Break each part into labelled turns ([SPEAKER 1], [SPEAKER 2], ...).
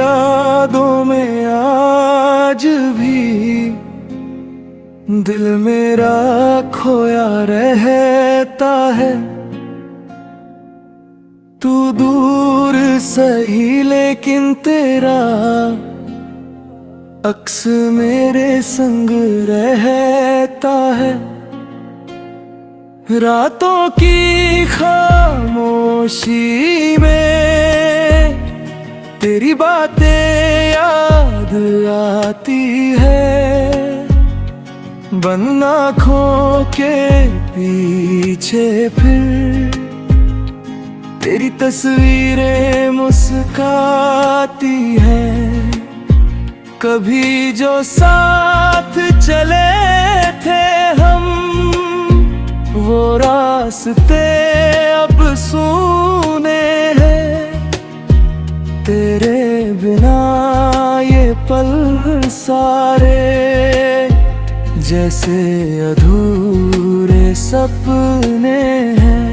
[SPEAKER 1] यादों में आज भी दिल मेरा खोया रहता है। तू दूर सही लेकिन तेरा अक्स मेरे संग रहता है। रातों की खामोशी में तेरी बातें याद आती है। बंद आँखों के पीछे फिर तेरी तस्वीरें मुस्काती हैं। कभी जो साथ चले थे हम, वो रास्ते अब सूने हैं। तेरे बिना ये पल सारे जैसे अधूरे सपने हैं।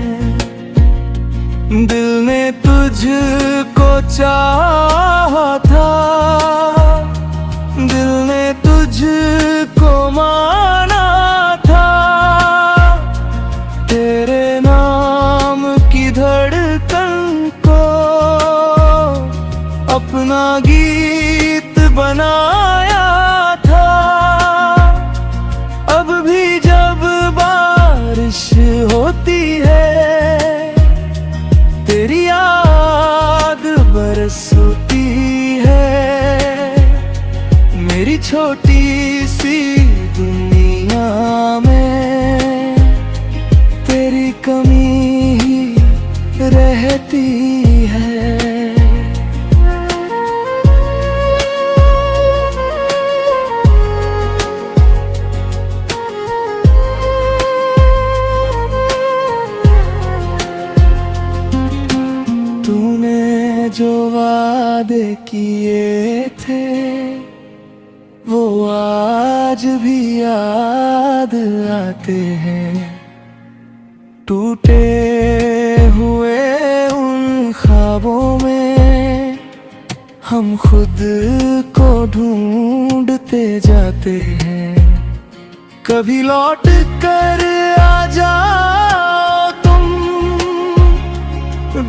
[SPEAKER 1] दिल ने तुझको चाहा था, दिल ने तुझको माना था। तेरे नाम की धड़कन को अपना गीत बनाया था। अब भी जब बारिश होती है तेरी याद बरसती है। मेरी छोटी सी दुनिया में तेरी कमी ही रहती है। तूने जो वादे किए थे वो आज भी याद आते हैं। टूटे हुए उन ख्वाबों में हम खुद को ढूंढते जाते हैं। कभी लौट कर आ जाओ तुम,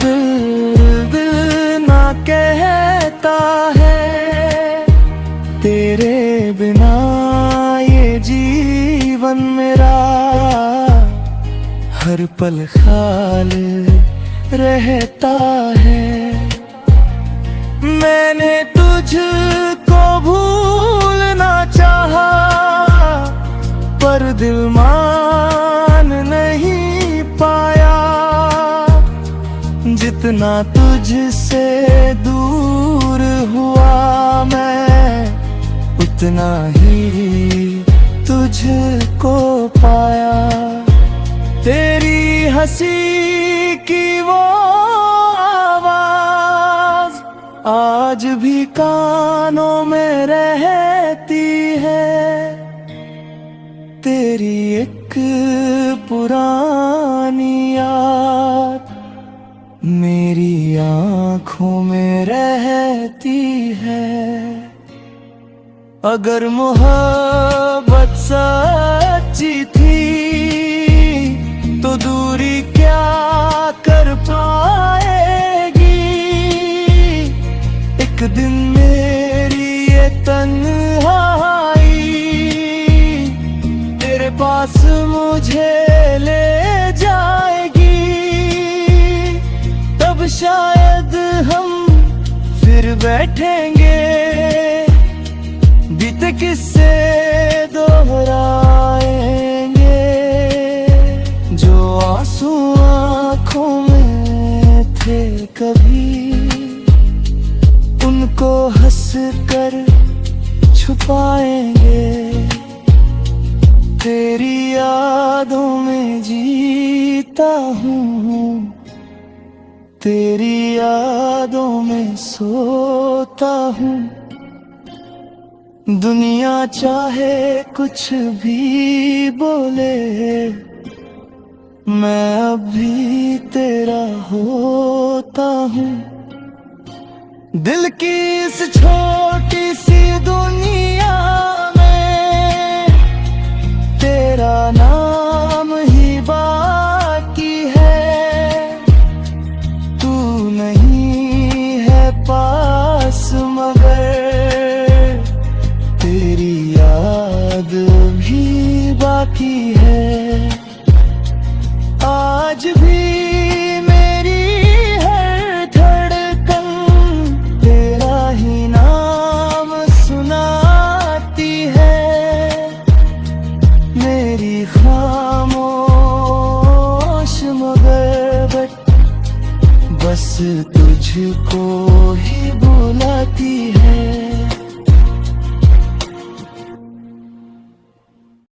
[SPEAKER 1] दिल ना कहता है। तेरे बिना ये जीवन मेरा हर पल ख्याल रहता है। मैंने तुझको भूलना चाहा पर दिल मान नहीं पाया। जितना तुझसे दूर हुआ मैं उतना ही तुझको पाया। तेरी हंसी की वो आवाज आज भी कानों में रहती है। तेरी एक पुरानी याद मेरी आँखों में रहती है। अगर मोहब्बत सच्ची थी तो दूरी क्या कर पाएगी। एक दिन मेरी ये तन्हाई तेरे पास मुझे ले जाएगी। तब शायद हम फिर बैठेंगे, बीते किस्से दोहराएंगे। जो आंसू आँखों में थे कभी उनको हंस कर छुपाएंगे। तेरी यादों में जीता हूँ, तेरी यादों में सोता हूँ। दुनिया चाहे कुछ भी बोले मैं अब भी तेरा होता हूँ। दिल की इस छोटी सी दुनिया